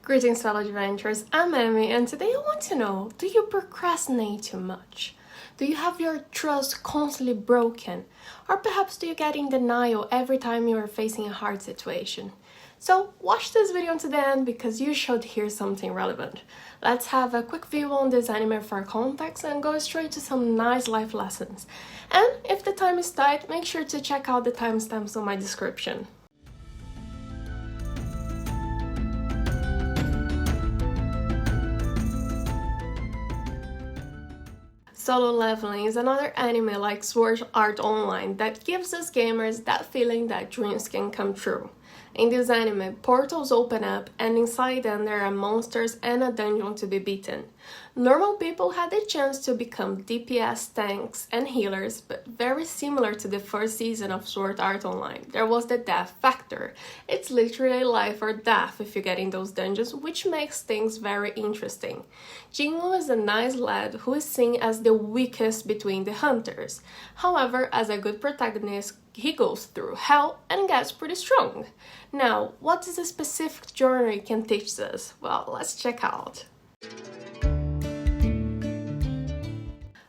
Greetings fellow adventurers, I'm Emmy and today I want to know, do you procrastinate too much? Do you have your trust constantly broken? Or perhaps do you get in denial every time you are facing a hard situation? So watch this video until the end because you should hear something relevant. Let's have a quick view on this anime for context and go straight to some nice life lessons. And if the time is tight, make sure to check out the timestamps on my description. Solo Leveling is another anime like Sword Art Online that gives us gamers that feeling that dreams can come true. In this anime, portals open up and inside them there are monsters and a dungeon to be beaten. Normal people had the chance to become DPS, tanks, and healers, but very similar to the first season of Sword Art Online, there was the death factor. It's literally life or death if you get in those dungeons, which makes things very interesting. Jinwoo is a nice lad who is seen as the weakest between the hunters. However, as a good protagonist, he goes through hell and gets pretty strong. Now, what does a specific journey can teach us? Well, let's check out.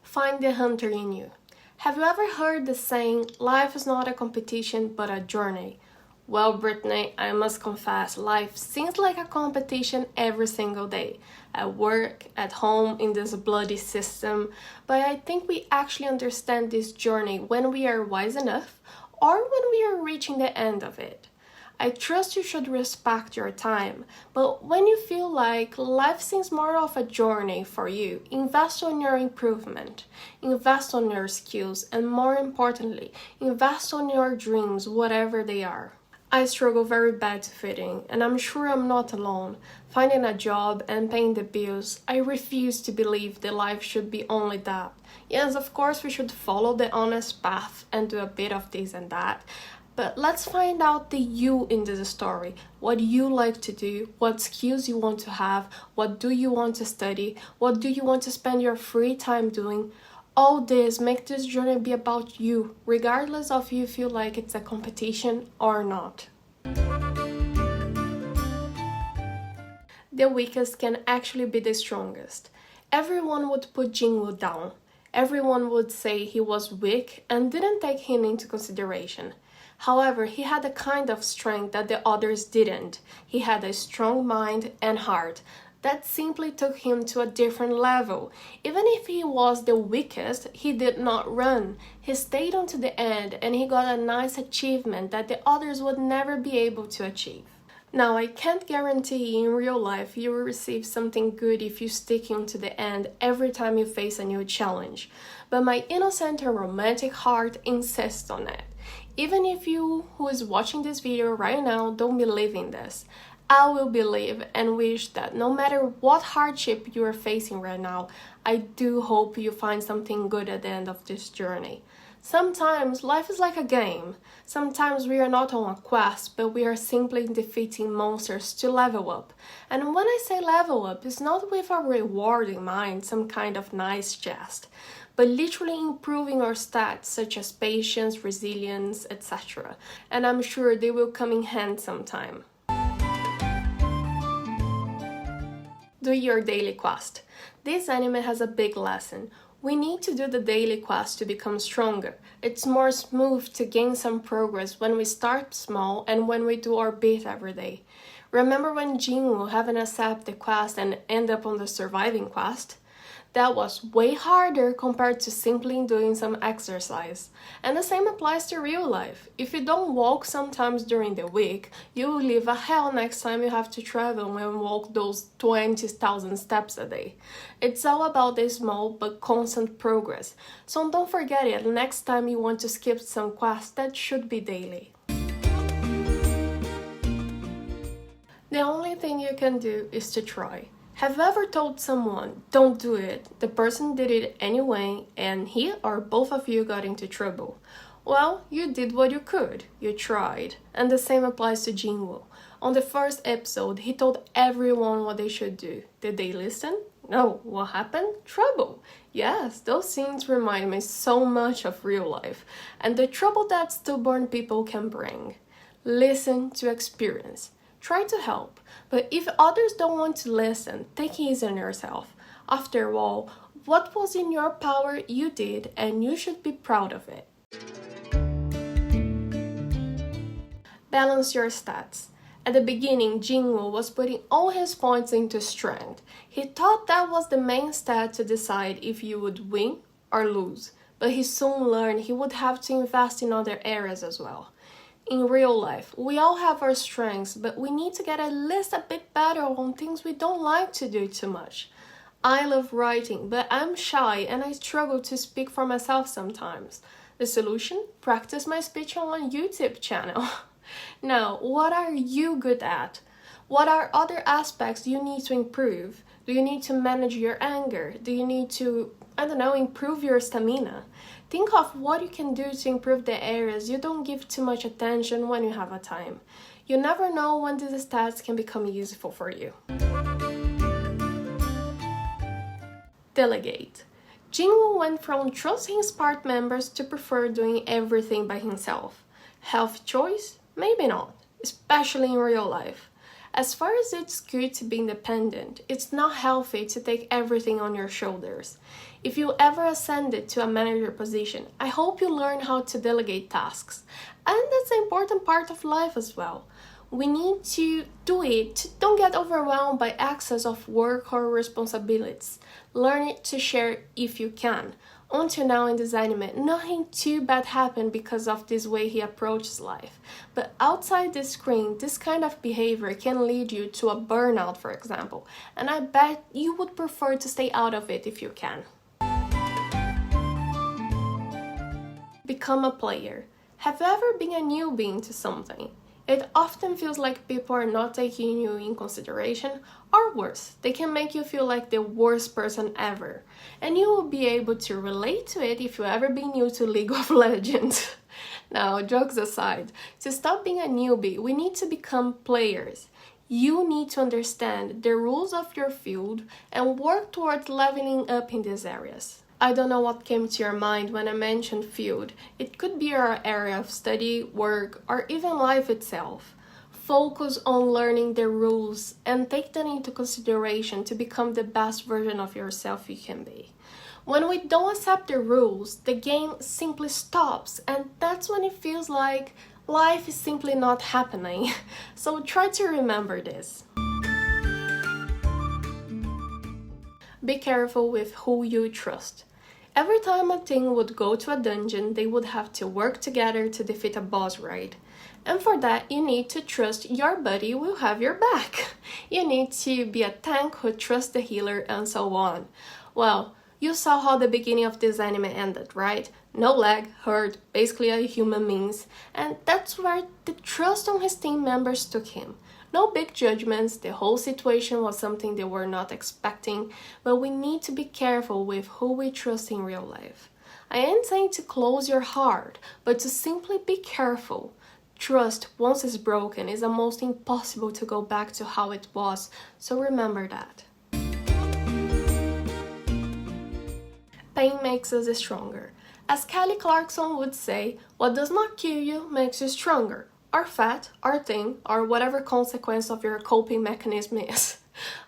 Find the hunter in you. Have you ever heard the saying, life is not a competition but a journey? Well, Brittany, I must confess, life seems like a competition every single day. At work, at home, in this bloody system. But I think we actually understand this journey when we are wise enough or when we are reaching the end of it. I trust you should respect your time, but when you feel like life seems more of a journey for you, invest on your improvement, invest on your skills, and more importantly, invest on your dreams, whatever they are. I struggle very bad to fit in, and I'm sure I'm not alone. Finding a job and paying the bills, I refuse to believe that life should be only that. Yes, of course we should follow the honest path and do a bit of this and that, but let's find out the you in this story. What you like to do, what skills you want to have, what do you want to study, what do you want to spend your free time doing. All this make this journey be about you, regardless of if you feel like it's a competition or not. The weakest can actually be the strongest. Everyone would put Jinwoo down. Everyone would say he was weak and didn't take him into consideration. However, he had a kind of strength that the others didn't. He had a strong mind and heart that simply took him to a different level. Even if he was the weakest, he did not run. He stayed on to the end and he got a nice achievement that the others would never be able to achieve. Now, I can't guarantee in real life you will receive something good if you stick unto the end every time you face a new challenge, but my innocent and romantic heart insists on it. Even if you who is watching this video right now don't believe in this, I will believe and wish that no matter what hardship you are facing right now, I do hope you find something good at the end of this journey. Sometimes life is like a game. Sometimes we are not on a quest, but we are simply defeating monsters to level up. And when I say level up, it's not with a reward in mind, some kind of nice jest, but literally improving our stats such as patience, resilience, etc. And I'm sure they will come in hand sometime. Do your daily quest. This anime has a big lesson. We need to do the daily quest to become stronger. It's more smooth to gain some progress when we start small and when we do our bit every day. Remember when Jinwoo haven't accepted the quest and end up on the surviving quest? That was way harder compared to simply doing some exercise. And the same applies to real life. If you don't walk sometimes during the week, you will live a hell next time you have to travel and walk those 20,000 steps a day. It's all about the small but constant progress. So don't forget it, next time you want to skip some quest, that should be daily. The only thing you can do is to try. Have you ever told someone, don't do it, the person did it anyway, and he or both of you got into trouble? Well, you did what you could, you tried, and the same applies to Jinwoo. On the first episode, he told everyone what they should do. Did they listen? No. What happened? Trouble. Yes, those scenes remind me so much of real life, and the trouble that stubborn people can bring. Listen to experience. Try to help, but if others don't want to listen, take it easy on yourself. After all, what was in your power you did, and you should be proud of it. Balance your stats. At the beginning, Jinwoo was putting all his points into strength. He thought that was the main stat to decide if you would win or lose, but he soon learned he would have to invest in other areas as well. In real life, we all have our strengths, but we need to get at least a bit better on things we don't like to do too much. I love writing, but I'm shy and I struggle to speak for myself sometimes. The solution? Practice my speech on my YouTube channel. Now, what are you good at? What are other aspects you need to improve? Do you need to manage your anger? Do you need to, improve your stamina? Think of what you can do to improve the areas you don't give too much attention when you have a time. You never know when these stats can become useful for you. Delegate. Jinwoo went from trusting his part members to prefer doing everything by himself. Healthy choice? Maybe not, especially in real life. As far as it's good to be independent, it's not healthy to take everything on your shoulders. If you ever ascended to a manager position, I hope you learn how to delegate tasks. And that's an important part of life as well. We need to do it. Don't get overwhelmed by excess of work or responsibilities. Learn it to share if you can. Until now in this anime, nothing too bad happened because of this way he approaches life. But outside the screen, this kind of behavior can lead you to a burnout, for example. And I bet you would prefer to stay out of it if you can. Become a player. Have you ever been a newbie into something? It often feels like people are not taking you in consideration, or worse, they can make you feel like the worst person ever. And you will be able to relate to it if you ever been new to League of Legends. Now, jokes aside, to stop being a newbie, we need to become players. You need to understand the rules of your field and work towards leveling up in these areas. I don't know what came to your mind when I mentioned field. It could be your area of study, work, or even life itself. Focus on learning the rules and take them into consideration to become the best version of yourself you can be. When we don't accept the rules, the game simply stops, and that's when it feels like life is simply not happening. So try to remember this. Be careful with who you trust. Every time a team would go to a dungeon, they would have to work together to defeat a boss, right? And for that, you need to trust your buddy will have your back. You need to be a tank who trusts the healer and so on. Well, you saw how the beginning of this anime ended, right? No leg, hurt, basically a human means. And that's where the trust on his team members took him. No big judgments, the whole situation was something they were not expecting, but we need to be careful with who we trust in real life. I ain't saying to close your heart, but to simply be careful. Trust, once it's broken, is almost impossible to go back to how it was, so remember that. Pain makes us stronger. As Kelly Clarkson would say, what does not kill you makes you stronger. Or fat, or thin, or whatever consequence of your coping mechanism is.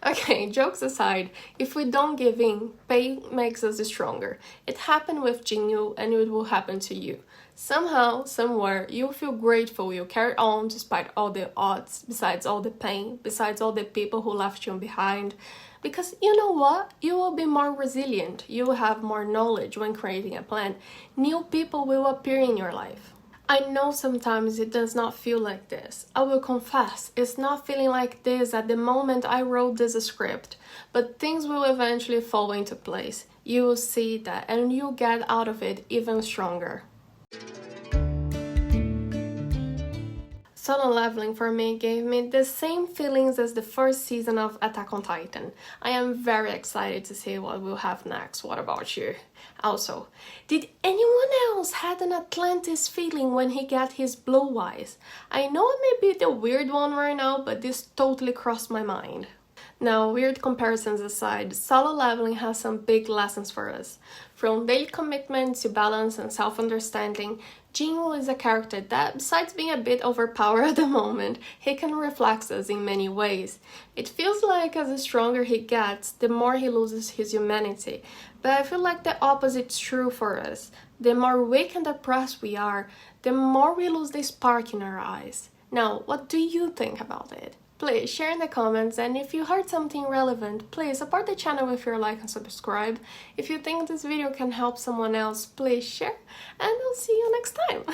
Okay, jokes aside, if we don't give in, pain makes us stronger. It happened with Jinwoo and it will happen to you. Somehow, somewhere, you'll feel grateful you carried on despite all the odds, besides all the pain, besides all the people who left you behind. Because you know what? You will be more resilient. You will have more knowledge when creating a plan. New people will appear in your life. I know sometimes it does not feel like this. I will confess, it's not feeling like this at the moment I wrote this script, but things will eventually fall into place. You will see that and you'll get out of it even stronger. Solo leveling for me gave me the same feelings as the first season of Attack on Titan. I am very excited to see what we'll have next. What about you? Also, did anyone else had an Atlantis feeling when he got his blue eyes? I know it may be the weird one right now, but this totally crossed my mind. Now, weird comparisons aside, Solo Leveling has some big lessons for us. From daily commitment to balance and self-understanding, Jinwoo is a character that, besides being a bit overpowered at the moment, he can reflect us in many ways. It feels like as the stronger he gets, the more he loses his humanity. But I feel like the opposite's true for us. The more weak and depressed we are, the more we lose the spark in our eyes. Now, what do you think about it? Please share in the comments, and if you heard something relevant, please support the channel with your like and subscribe. If you think this video can help someone else, please share, and I'll see you next time.